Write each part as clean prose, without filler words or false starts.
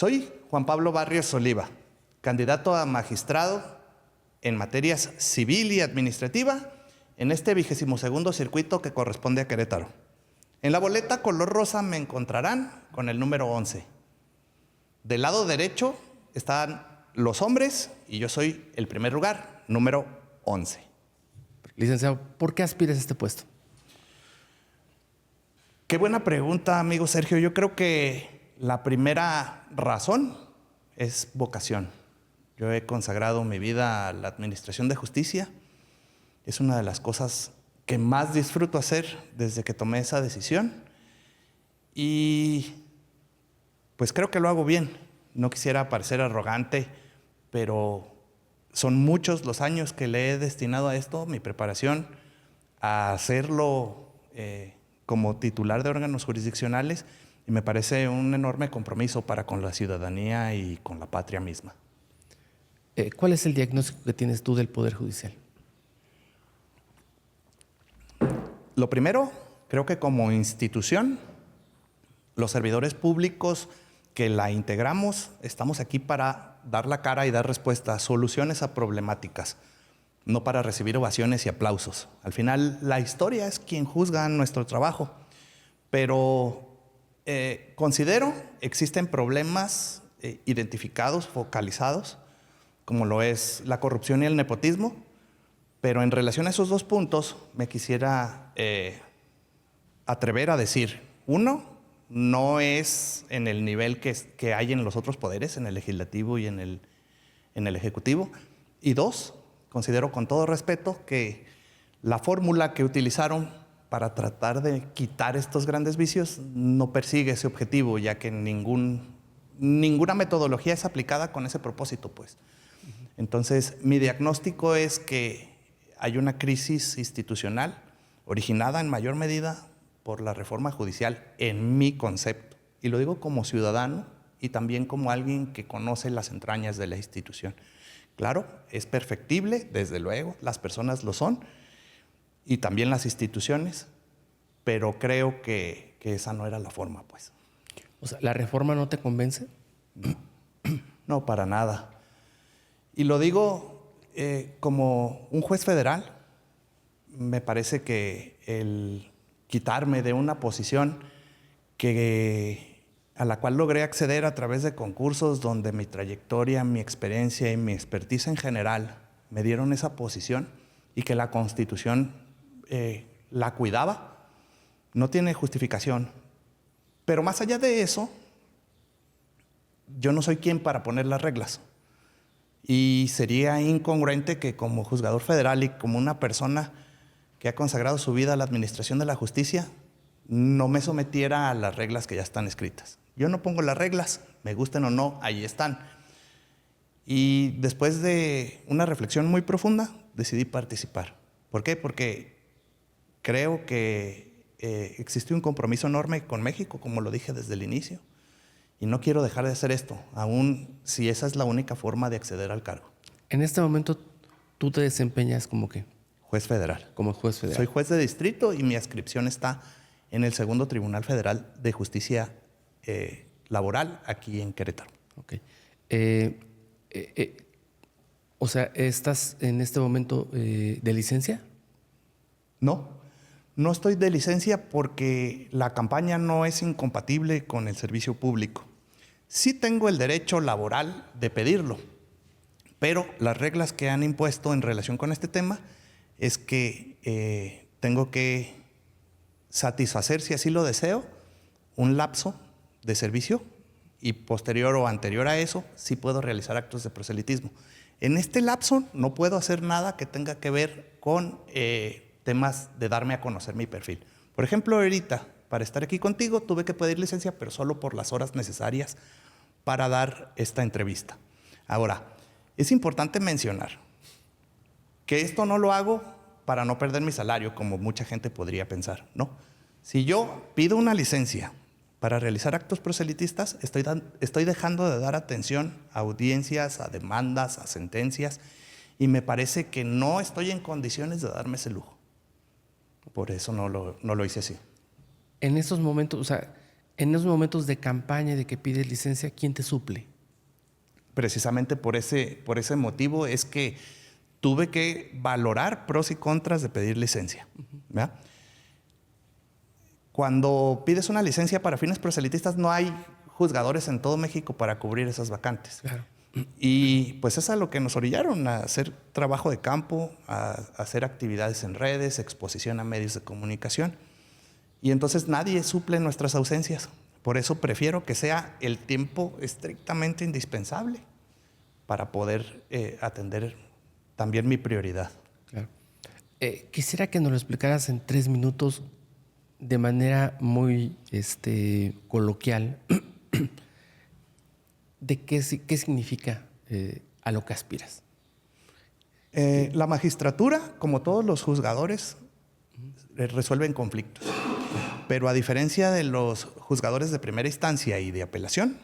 Soy Juan Pablo Barrios Oliva, candidato a magistrado en materias civil y administrativa en este 22º circuito que corresponde a Querétaro. En la boleta color rosa me encontrarán con el número 11. Del lado derecho están los hombres y yo soy el primer lugar, número 11. Licenciado, ¿por qué aspiras a este puesto? Qué buena pregunta, amigo Sergio. Yo creo que la primera razón es vocación. Yo he consagrado mi vida a la administración de justicia. Es una de las cosas que más disfruto hacer desde que tomé esa decisión. Y pues creo que lo hago bien. No quisiera parecer arrogante, pero son muchos los años que le he destinado a esto, mi preparación, a hacerlo como titular de órganos jurisdiccionales, y me parece un enorme compromiso para con la ciudadanía y con la patria misma. ¿Cuál es el diagnóstico que tienes tú del Poder Judicial? Lo primero, creo que como institución, los servidores públicos que la integramos, estamos aquí para dar la cara y dar respuesta a soluciones a problemáticas, no para recibir ovaciones y aplausos. Al final, la historia es quien juzga nuestro trabajo, pero considero existen problemas identificados, focalizados, como lo es la corrupción y el nepotismo, pero en relación a esos dos puntos me quisiera atrever a decir, uno, no es en el nivel que hay en los otros poderes, en el legislativo y en el ejecutivo, y dos, considero con todo respeto que la fórmula que utilizaron para tratar de quitar estos grandes vicios no persigue ese objetivo, ya que ninguna metodología es aplicada con ese propósito, pues. Entonces, mi diagnóstico es que hay una crisis institucional originada en mayor medida por la reforma judicial, en mi concepto. Y lo digo como ciudadano y también como alguien que conoce las entrañas de la institución. Claro, es perfectible, desde luego, las personas lo son, y también las instituciones, pero creo que esa no era la forma, pues. O sea, ¿la reforma no te convence? No, para nada. Y lo digo como un juez federal. Me parece que el quitarme de una posición a la cual logré acceder a través de concursos donde mi trayectoria, mi experiencia y mi expertise en general me dieron esa posición y que la Constitución la cuidaba, no tiene justificación. Pero más allá de eso, yo no soy quien para poner las reglas. Y sería incongruente que como juzgador federal y como una persona que ha consagrado su vida a la administración de la justicia, no me sometiera a las reglas que ya están escritas. Yo no pongo las reglas, me gusten o no, ahí están. Y después de una reflexión muy profunda, decidí participar. ¿Por qué? Porque creo que existe un compromiso enorme con México, como lo dije desde el inicio, y no quiero dejar de hacer esto, aun si esa es la única forma de acceder al cargo. En este momento, ¿tú te desempeñas como qué? Juez federal. Como juez federal. Soy juez de distrito y mi adscripción está en el Segundo Tribunal Federal de Justicia Laboral aquí en Querétaro. Ok. O sea, ¿estás en este momento de licencia? No estoy de licencia porque la campaña no es incompatible con el servicio público. Sí tengo el derecho laboral de pedirlo, pero las reglas que han impuesto en relación con este tema es que tengo que satisfacer, si así lo deseo, un lapso de servicio y posterior o anterior a eso sí puedo realizar actos de proselitismo. En este lapso no puedo hacer nada que tenga que ver con temas de darme a conocer mi perfil. Por ejemplo, ahorita, para estar aquí contigo, tuve que pedir licencia, pero solo por las horas necesarias para dar esta entrevista. Ahora, es importante mencionar que esto no lo hago para no perder mi salario, como mucha gente podría pensar, ¿no? Si yo pido una licencia para realizar actos proselitistas, estoy dejando de dar atención a audiencias, a demandas, a sentencias, y me parece que no estoy en condiciones de darme ese lujo. Por eso no lo hice así. En estos momentos, o sea, En esos momentos de campaña y de que pides licencia, ¿quién te suple? Precisamente por ese motivo es que tuve que valorar pros y contras de pedir licencia. ¿Verdad? Cuando pides una licencia para fines proselitistas, no hay juzgadores en todo México para cubrir esas vacantes. Claro. Y pues es a lo que nos orillaron, a hacer trabajo de campo, a hacer actividades en redes, exposición a medios de comunicación. Y entonces nadie suple nuestras ausencias. Por eso prefiero que sea el tiempo estrictamente indispensable para poder atender también mi prioridad. Claro. Quisiera que nos lo explicaras en 3 minutos de manera muy coloquial de qué significa a lo que aspiras. La magistratura, como todos los juzgadores, resuelven conflictos. Pero a diferencia de los juzgadores de primera instancia y de apelación,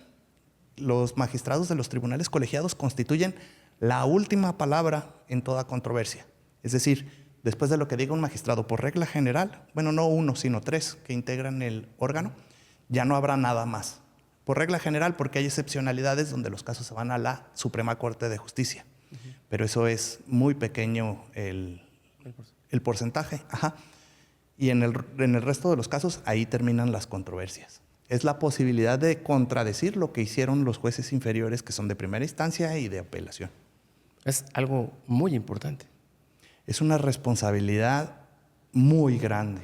los magistrados de los tribunales colegiados constituyen la última palabra en toda controversia. Es decir, después de lo que diga un magistrado por regla general, bueno, no uno, sino 3 que integran el órgano, ya no habrá nada más. Por regla general, porque hay excepcionalidades donde los casos se van a la Suprema Corte de Justicia. Pero eso es muy pequeño el porcentaje. Ajá. Y en el resto de los casos, ahí terminan las controversias. Es la posibilidad de contradecir lo que hicieron los jueces inferiores, que son de primera instancia y de apelación. Es algo muy importante. Es una responsabilidad muy grande.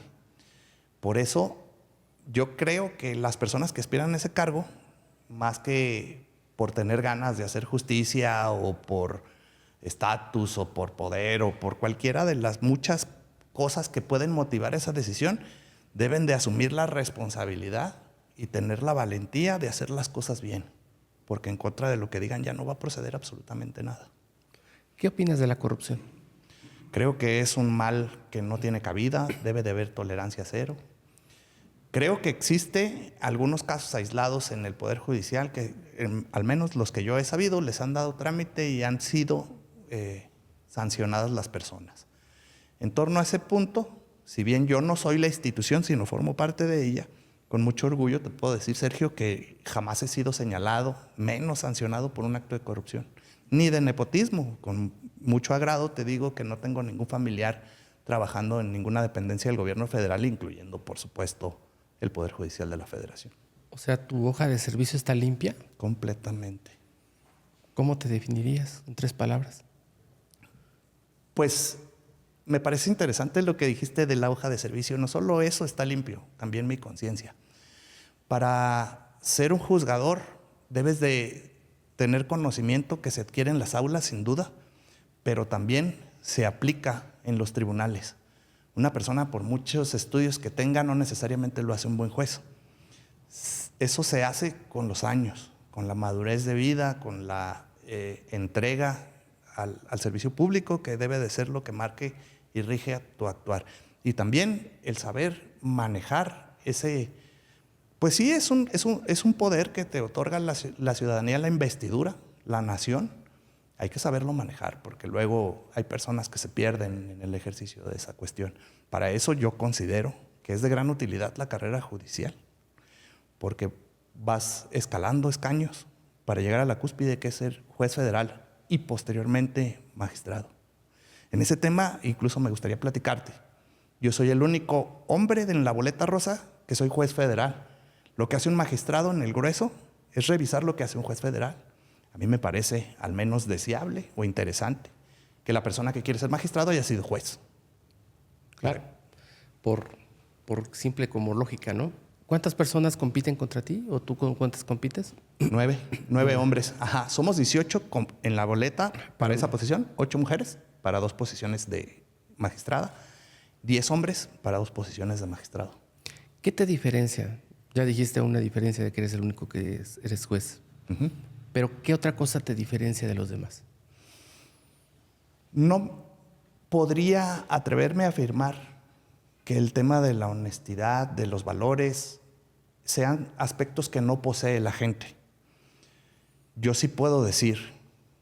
Por eso, yo creo que las personas que aspiran a ese cargo, más que por tener ganas de hacer justicia o por estatus o por poder o por cualquiera de las muchas cosas que pueden motivar esa decisión, deben de asumir la responsabilidad y tener la valentía de hacer las cosas bien, porque en contra de lo que digan ya no va a proceder absolutamente nada. ¿Qué opinas de la corrupción? Creo que es un mal que no tiene cabida, debe de haber tolerancia cero. Creo que existe algunos casos aislados en el Poder Judicial que, al menos los que yo he sabido, les han dado trámite y han sido sancionadas las personas. En torno a ese punto, si bien yo no soy la institución, sino formo parte de ella, con mucho orgullo te puedo decir, Sergio, que jamás he sido señalado, menos sancionado por un acto de corrupción, ni de nepotismo. Con mucho agrado te digo que no tengo ningún familiar trabajando en ninguna dependencia del gobierno federal, incluyendo, por supuesto, el Poder Judicial de la Federación. O sea, ¿tu hoja de servicio está limpia? Completamente. ¿Cómo te definirías en 3 palabras? Pues me parece interesante lo que dijiste de la hoja de servicio. No solo eso está limpio, también mi conciencia. Para ser un juzgador debes de tener conocimiento que se adquiere en las aulas, sin duda, pero también se aplica en los tribunales. Una persona, por muchos estudios que tenga, no necesariamente lo hace un buen juez. Eso se hace con los años, con la madurez de vida, con la entrega al servicio público, que debe de ser lo que marque y rige a tu actuar. Y también el saber manejar ese, pues sí, es un poder que te otorga la ciudadanía, la investidura, la nación. Hay que saberlo manejar, porque luego hay personas que se pierden en el ejercicio de esa cuestión. Para eso yo considero que es de gran utilidad la carrera judicial, porque vas escalando escaños para llegar a la cúspide, que es ser juez federal y posteriormente magistrado. En ese tema incluso me gustaría platicarte. Yo soy el único hombre en la boleta rosa que soy juez federal. Lo que hace un magistrado en el grueso es revisar lo que hace un juez federal. A mí me parece al menos deseable o interesante que la persona que quiere ser magistrado haya sido juez. Claro. Por simple como lógica, ¿no? ¿Cuántas personas compiten contra ti? ¿O tú con cuántas compites? 9 hombres. Ajá. Somos 18 en la boleta para esa posición, 8 mujeres para 2 posiciones de magistrada, 10 hombres para 2 posiciones de magistrado. ¿Qué te diferencia? Ya dijiste una diferencia de que eres el único que eres juez. Uh-huh. Pero ¿qué otra cosa te diferencia de los demás? No podría atreverme a afirmar que el tema de la honestidad, de los valores, sean aspectos que no posee la gente. Yo sí puedo decir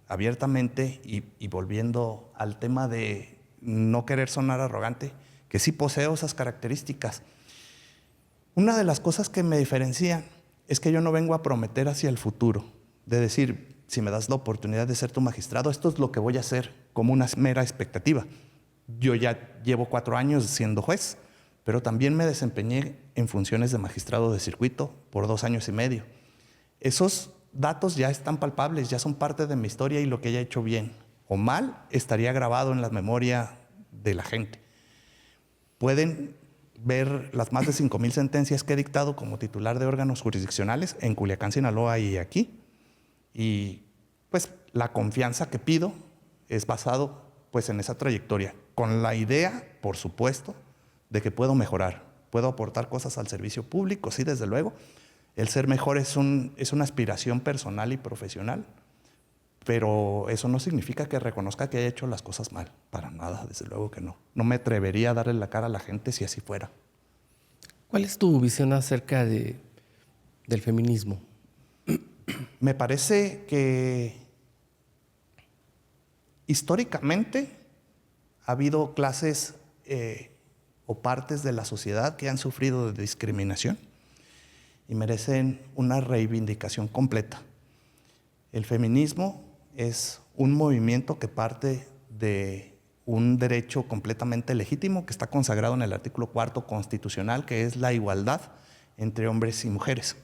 abiertamente y volviendo al tema de no querer sonar arrogante, que sí poseo esas características. Una de las cosas que me diferencian es que yo no vengo a prometer hacia el futuro, de decir, si me das la oportunidad de ser tu magistrado, esto es lo que voy a hacer como una mera expectativa. Yo ya llevo 4 años siendo juez, pero también me desempeñé en funciones de magistrado de circuito por 2 años y medio. Esos datos ya están palpables, ya son parte de mi historia y lo que haya hecho bien o mal estaría grabado en la memoria de la gente. Pueden ver las más de 5,000 sentencias que he dictado como titular de órganos jurisdiccionales en Culiacán, Sinaloa y aquí. Y pues la confianza que pido es basado pues en esa trayectoria, con la idea, por supuesto, de que puedo mejorar, puedo aportar cosas al servicio público, sí, desde luego. El ser mejor es una aspiración personal y profesional, pero eso no significa que reconozca que haya hecho las cosas mal, para nada, desde luego que no. No me atrevería a darle la cara a la gente si así fuera. ¿Cuál es tu visión acerca del feminismo? Me parece que históricamente ha habido clases o partes de la sociedad que han sufrido de discriminación y merecen una reivindicación completa. El feminismo es un movimiento que parte de un derecho completamente legítimo que está consagrado en el artículo 4 constitucional, que es la igualdad entre hombres y mujeres.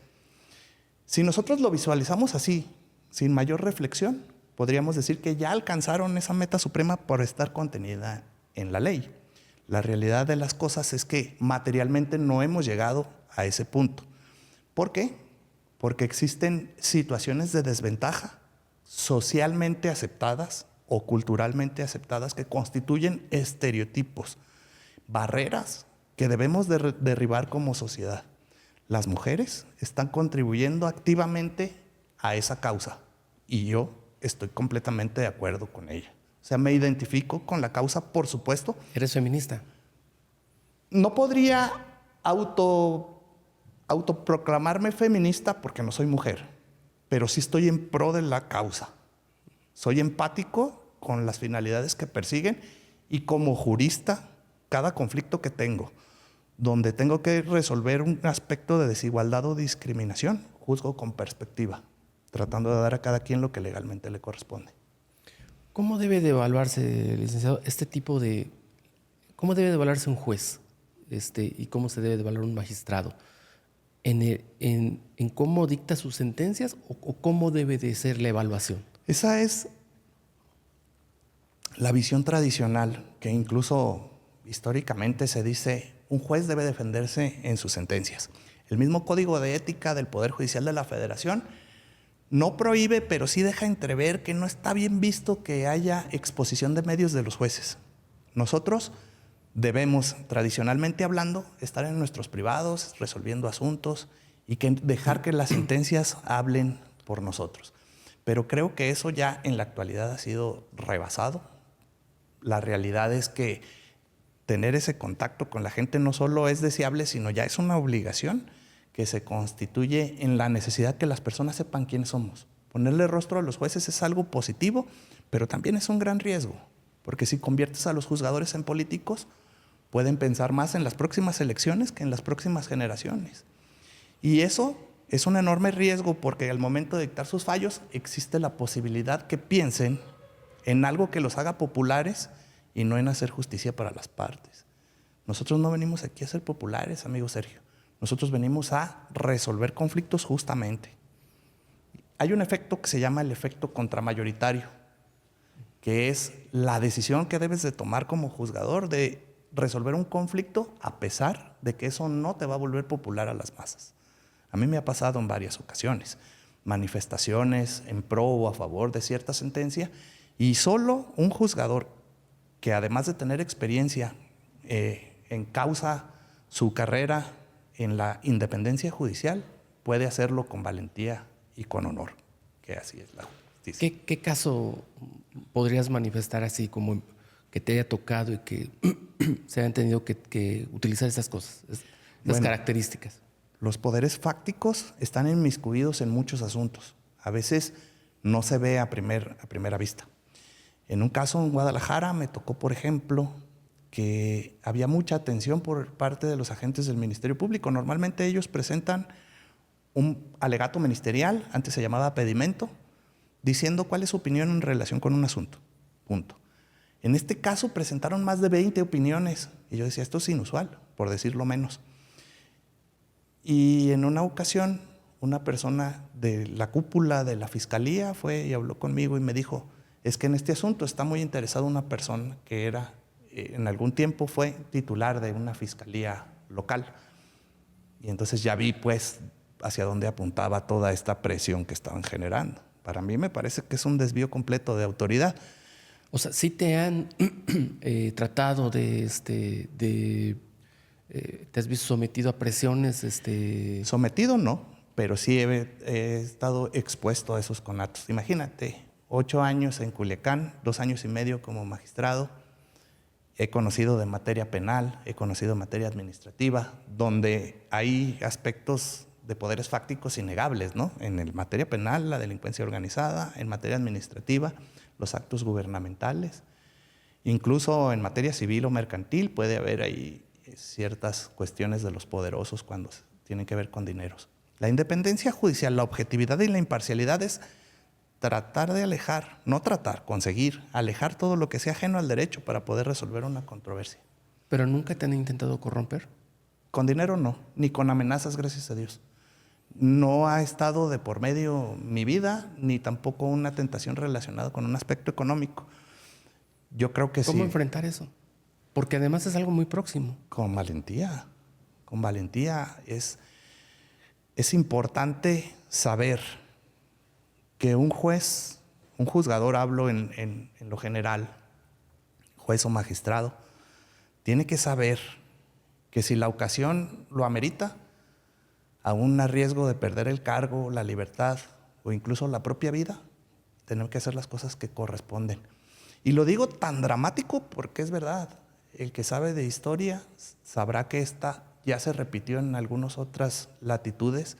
Si nosotros lo visualizamos así, sin mayor reflexión, podríamos decir que ya alcanzaron esa meta suprema por estar contenida en la ley. La realidad de las cosas es que materialmente no hemos llegado a ese punto. ¿Por qué? Porque existen situaciones de desventaja socialmente aceptadas o culturalmente aceptadas que constituyen estereotipos, barreras que debemos derribar como sociedad. Las mujeres están contribuyendo activamente a esa causa y yo estoy completamente de acuerdo con ella. O sea, me identifico con la causa, por supuesto. ¿Eres feminista? No podría autoproclamarme feminista porque no soy mujer, pero sí estoy en pro de la causa. Soy empático con las finalidades que persiguen y como jurista, cada conflicto que tengo, donde tengo que resolver un aspecto de desigualdad o discriminación, juzgo con perspectiva, tratando de dar a cada quien lo que legalmente le corresponde. ¿Cómo debe de evaluarse, licenciado, cómo debe de evaluarse un juez y cómo se debe de evaluar un magistrado? ¿En cómo dicta sus sentencias o cómo debe de ser la evaluación? Esa es la visión tradicional, que incluso históricamente se dice, un juez debe defenderse en sus sentencias. El mismo Código de Ética del Poder Judicial de la Federación no prohíbe, pero sí deja entrever que no está bien visto que haya exposición de medios de los jueces. Nosotros debemos, tradicionalmente hablando, estar en nuestros privados, resolviendo asuntos y dejar que las sentencias hablen por nosotros. Pero creo que eso ya en la actualidad ha sido rebasado. La realidad es que tener ese contacto con la gente no solo es deseable, sino ya es una obligación que se constituye en la necesidad que las personas sepan quiénes somos. Ponerle rostro a los jueces es algo positivo, pero también es un gran riesgo, porque si conviertes a los juzgadores en políticos, pueden pensar más en las próximas elecciones que en las próximas generaciones. Y eso es un enorme riesgo porque al momento de dictar sus fallos existe la posibilidad que piensen en algo que los haga populares y no en hacer justicia para las partes. Nosotros no venimos aquí a ser populares, amigo Sergio. Nosotros venimos a resolver conflictos justamente. Hay un efecto que se llama el efecto contramayoritario, que es la decisión que debes de tomar como juzgador de resolver un conflicto a pesar de que eso no te va a volver popular a las masas. A mí me ha pasado en varias ocasiones, manifestaciones en pro o a favor de cierta sentencia, y solo un juzgador que además de tener experiencia encausa su carrera en la independencia judicial, puede hacerlo con valentía y con honor, que así es la justicia. ¿Qué caso podrías manifestar así como que te haya tocado y que se hayan tenido que utilizar esas cosas, esas características? Los poderes fácticos están inmiscuidos en muchos asuntos. A veces no se ve a primera vista. En un caso en Guadalajara me tocó, por ejemplo, que había mucha atención por parte de los agentes del Ministerio Público. Normalmente ellos presentan un alegato ministerial, antes se llamaba pedimento, diciendo cuál es su opinión en relación con un asunto. Punto. En este caso presentaron más de 20 opiniones y yo decía, esto es inusual, por decirlo menos. Y en una ocasión, una persona de la cúpula de la Fiscalía fue y habló conmigo y me dijo, es que en este asunto está muy interesada una persona que era, en algún tiempo fue titular de una fiscalía local. Y entonces ya vi pues hacia dónde apuntaba toda esta presión que estaban generando. Para mí me parece que es un desvío completo de autoridad. O sea, sí te han tratado de, te has visto sometido a presiones, Sometido no, pero sí he estado expuesto a esos conatos. Imagínate, 8 años en Culiacán, 2 años y medio como magistrado. He conocido de materia penal, he conocido de materia administrativa, donde hay aspectos de poderes fácticos innegables, ¿no? En el materia penal, la delincuencia organizada; en materia administrativa, los actos gubernamentales; incluso en materia civil o mercantil puede haber ahí ciertas cuestiones de los poderosos cuando tienen que ver con dineros. La independencia judicial, la objetividad y la imparcialidad es tratar de alejar, no tratar, conseguir alejar todo lo que sea ajeno al derecho para poder resolver una controversia. ¿Pero nunca te han intentado corromper? Con dinero no, ni con amenazas, gracias a Dios. No ha estado de por medio mi vida, ni tampoco una tentación relacionada con un aspecto económico. Yo creo que sí. ¿Cómo enfrentar eso? Porque además es algo muy próximo. Con valentía. Con valentía. Es importante saber que un juez, un juzgador, hablo en lo general, juez o magistrado, tiene que saber que si la ocasión lo amerita, aún a riesgo de perder el cargo, la libertad o incluso la propia vida, tenemos que hacer las cosas que corresponden. Y lo digo tan dramático porque es verdad. El que sabe de historia sabrá que esta ya se repitió en algunas otras latitudes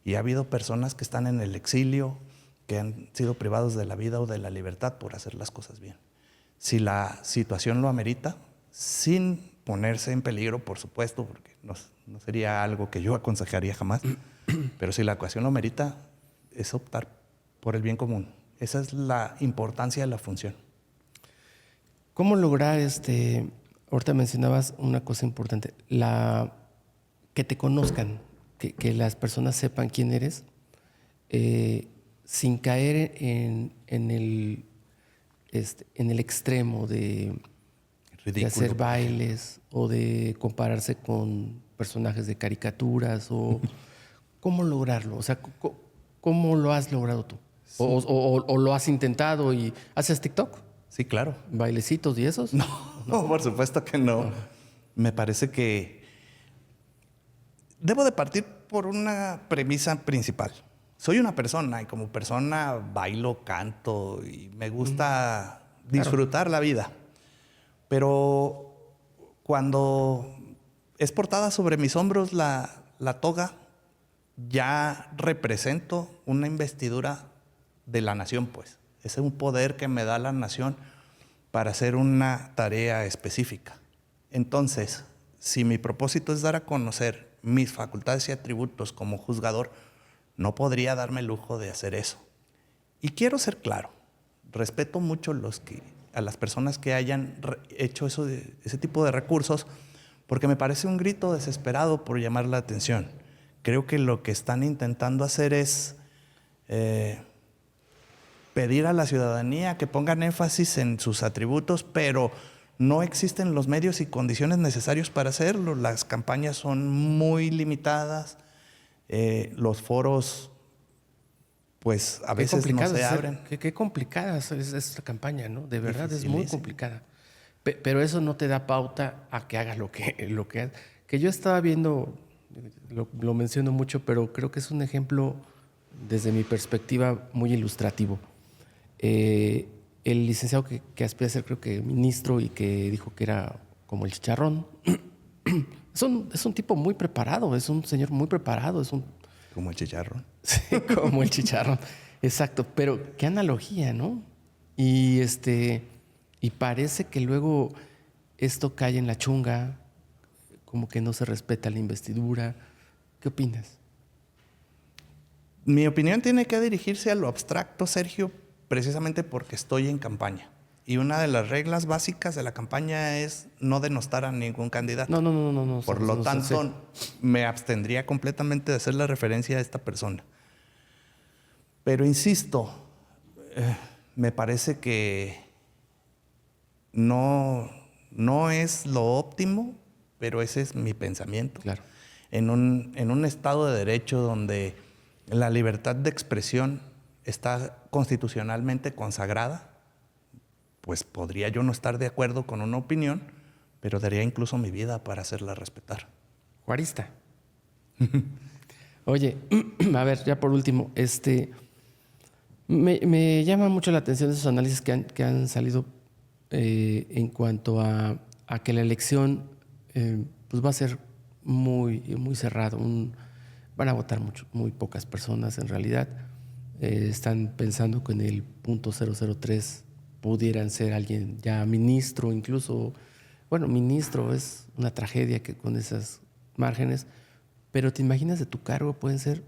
y ha habido personas que están en el exilio, que han sido privados de la vida o de la libertad por hacer las cosas bien. Si la situación lo amerita, sin ponerse en peligro, por supuesto, porque no sería algo que yo aconsejaría jamás, pero si la ocasión lo merita, es optar por el bien común. Esa es la importancia de la función. ¿Cómo lograr, ahorita mencionabas una cosa importante, que te conozcan, que las personas sepan quién eres, sin caer en el extremo de hacer bailes o de compararse con personajes de caricaturas? O ¿cómo lograrlo? O sea, ¿cómo lo has logrado tú? Sí. ¿O lo has intentado y haces TikTok? Sí, claro. ¿Bailecitos y esos? No, por supuesto que no. Me parece que debo de partir por una premisa principal. Soy una persona y como persona bailo, canto y me gusta disfrutar la vida. Pero cuando es portada sobre mis hombros la toga, ya represento una investidura de la nación, pues. Es un poder que me da la nación para hacer una tarea específica. Entonces, si mi propósito es dar a conocer mis facultades y atributos como juzgador, no podría darme el lujo de hacer eso. Y quiero ser claro, respeto mucho a las personas que hayan hecho ese tipo de recursos, porque me parece un grito desesperado por llamar la atención. Creo que lo que están intentando hacer es pedir a la ciudadanía que pongan énfasis en sus atributos, pero no existen los medios y condiciones necesarios para hacerlo. Las campañas son muy limitadas, los foros pues a veces no se abren. Qué complicada es esta campaña, ¿no? De verdad es muy complicada. Pero eso no te da pauta a que hagas lo que que yo estaba viendo, lo menciono mucho, pero creo que es un ejemplo desde mi perspectiva muy ilustrativo. El licenciado que aspira a ser, creo que ministro, y que dijo que era como el chicharrón, es un tipo muy preparado, es un señor muy preparado, Como el chicharrón. Sí, como el chicharrón. Exacto, pero qué analogía, ¿no? Y parece que luego esto cae en la chunga, como que no se respeta la investidura. ¿Qué opinas? Mi opinión tiene que dirigirse a lo abstracto, Sergio, precisamente porque estoy en campaña. Y una de las reglas básicas de la campaña es no denostar a ningún candidato. No. Por lo tanto, me abstendría completamente de hacer la referencia a esta persona. Pero insisto, me parece que no es lo óptimo, pero ese es mi pensamiento. Claro. En un Estado de Derecho donde la libertad de expresión está constitucionalmente consagrada, pues podría yo no estar de acuerdo con una opinión, pero daría incluso mi vida para hacerla respetar. Juarista. Oye, a ver, ya por último, me llama mucho la atención esos análisis que han salido en cuanto a que la elección pues va a ser muy cerrado. Van a votar muy pocas personas en realidad. Están pensando que en el punto 003 pudieran ser alguien ya ministro, incluso, bueno, ministro es una tragedia que con esas márgenes, pero te imaginas de tu cargo pueden ser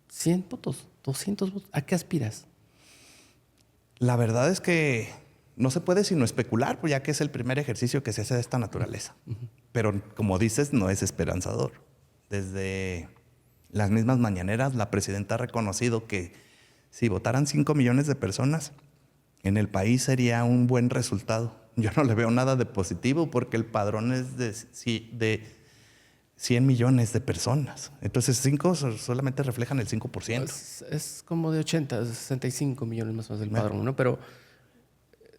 100 votos, 200 votos. ¿A qué aspiras? La verdad es que no se puede sino especular, pues ya que es el primer ejercicio que se hace de esta naturaleza. Pero como dices, no es esperanzador. Desde las mismas mañaneras, la presidenta ha reconocido que si votaran 5 millones de personas, en el país sería un buen resultado. Yo no le veo nada de positivo porque el padrón es de 100 millones de personas. Entonces 5 solamente reflejan el 5%. Es como de 80, 65 millones más o menos del padrón, ¿no? Pero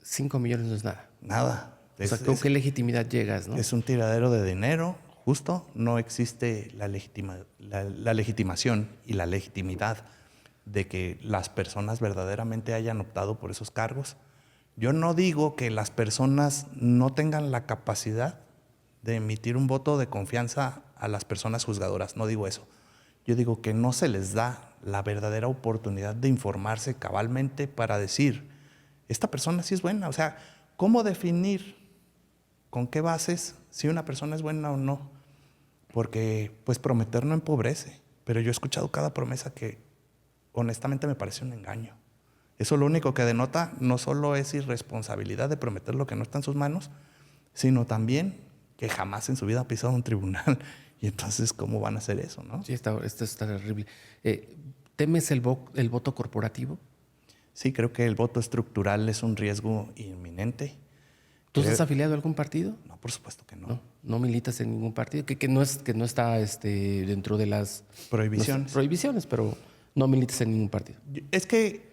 5 millones no es nada. Nada. O sea, ¿con qué legitimidad llegas, no? Es un tiradero de dinero, justo. No existe la legitimación y la legitimidad de que las personas verdaderamente hayan optado por esos cargos. Yo no digo que las personas no tengan la capacidad de emitir un voto de confianza a las personas juzgadoras, no digo eso. Yo digo que no se les da la verdadera oportunidad de informarse cabalmente para decir, esta persona sí es buena. O sea, ¿cómo definir con qué bases si una persona es buena o no? Porque pues prometer no empobrece, pero yo he escuchado cada promesa que honestamente me parece un engaño. Eso lo único que denota no solo es irresponsabilidad de prometer lo que no está en sus manos, sino también que jamás en su vida ha pisado un tribunal. Y entonces, ¿cómo van a hacer eso, no? Sí, esto está terrible. ¿Temes el voto corporativo? Sí, creo que el voto estructural es un riesgo inminente. ¿Tú estás afiliado a algún partido? No, por supuesto que no. No militas en ningún partido, que no está dentro de las prohibiciones. Prohibiciones, pero no militas en ningún partido. Es que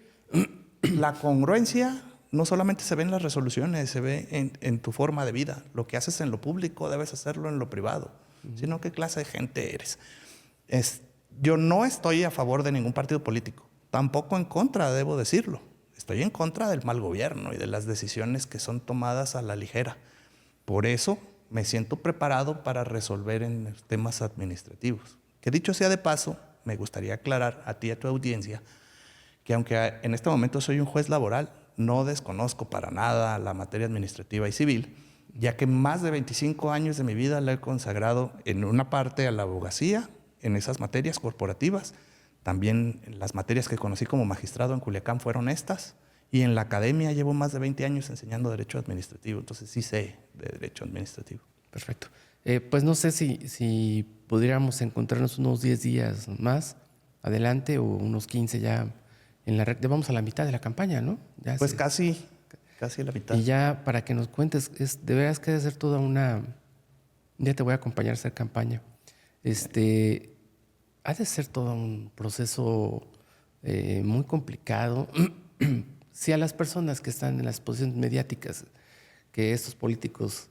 la congruencia no solamente se ve en las resoluciones, se ve en tu forma de vida. Lo que haces en lo público debes hacerlo en lo privado, sino qué clase de gente eres. Yo no estoy a favor de ningún partido político, tampoco en contra, debo decirlo. Estoy en contra del mal gobierno y de las decisiones que son tomadas a la ligera. Por eso me siento preparado para resolver en temas administrativos. Que dicho sea de paso, me gustaría aclarar a ti y a tu audiencia que aunque en este momento soy un juez laboral, no desconozco para nada la materia administrativa y civil, ya que más de 25 años de mi vida la he consagrado en una parte a la abogacía, en esas materias corporativas. También las materias que conocí como magistrado en Culiacán fueron estas. Y en la academia llevo más de 20 años enseñando Derecho Administrativo. Entonces sí sé de Derecho Administrativo. Perfecto. Pues no sé si pudiéramos encontrarnos unos 10 días más adelante o unos 15 ya en la recta. Vamos a la mitad de la campaña, ¿no? Ya pues casi a la mitad. Y ya para que nos cuentes, de veras que debe ser toda una... Ya te voy a acompañar a hacer campaña. Ha de ser todo un proceso muy complicado. Si a las personas que están en las posiciones mediáticas, que estos políticos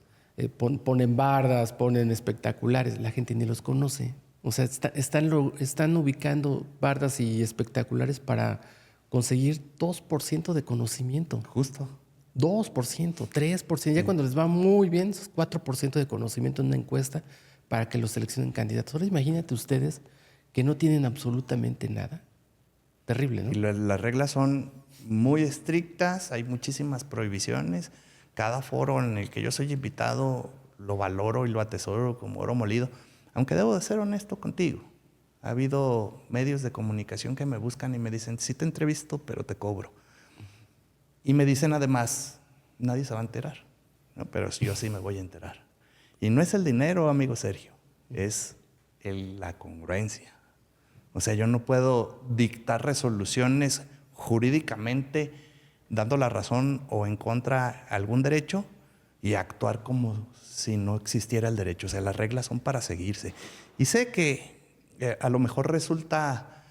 ponen bardas, ponen espectaculares, la gente ni los conoce. O sea, están ubicando bardas y espectaculares para conseguir 2% de conocimiento. Justo. 2%, 3%. Ya cuando les va muy bien, es 4% de conocimiento en una encuesta para que los seleccionen candidatos. Ahora imagínate ustedes que no tienen absolutamente nada. Terrible, ¿no? Y las reglas son muy estrictas, hay muchísimas prohibiciones. cada foro en el que yo soy invitado lo valoro y lo atesoro como oro molido, aunque debo de ser honesto contigo. Ha habido medios de comunicación que me buscan y me dicen, sí te entrevisto, pero te cobro. Y me dicen además, nadie se va a enterar, ¿no? Pero yo sí me voy a enterar. Y no es el dinero, amigo Sergio, es la congruencia. O sea, yo no puedo dictar resoluciones jurídicamente dando la razón o en contra a algún derecho y actuar como si no existiera el derecho. O sea, las reglas son para seguirse. Y sé que a lo mejor resulta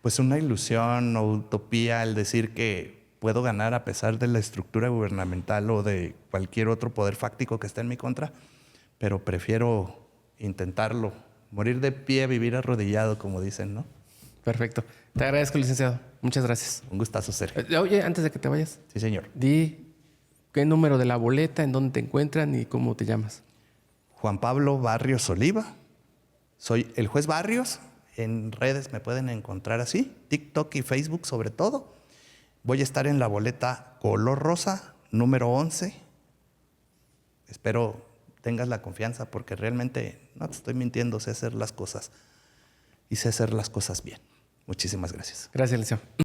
pues una ilusión o utopía el decir que puedo ganar a pesar de la estructura gubernamental o de cualquier otro poder fáctico que esté en mi contra, pero prefiero intentarlo. Morir de pie, vivir arrodillado, como dicen, ¿no? Perfecto. Te agradezco, licenciado. Muchas gracias. Un gustazo, Sergio. Oye, antes de que te vayas, Sí, señor. di qué número de la boleta, en dónde te encuentran y cómo te llamas. Juan Pablo Barrios Oliva. Soy el juez Barrios. En redes me pueden encontrar así, TikTok y Facebook sobre todo. Voy a estar en la boleta color rosa, número 11. Espero tengas la confianza porque realmente no te estoy mintiendo, sé hacer las cosas y sé hacer las cosas bien. Muchísimas gracias. Gracias, licenciado.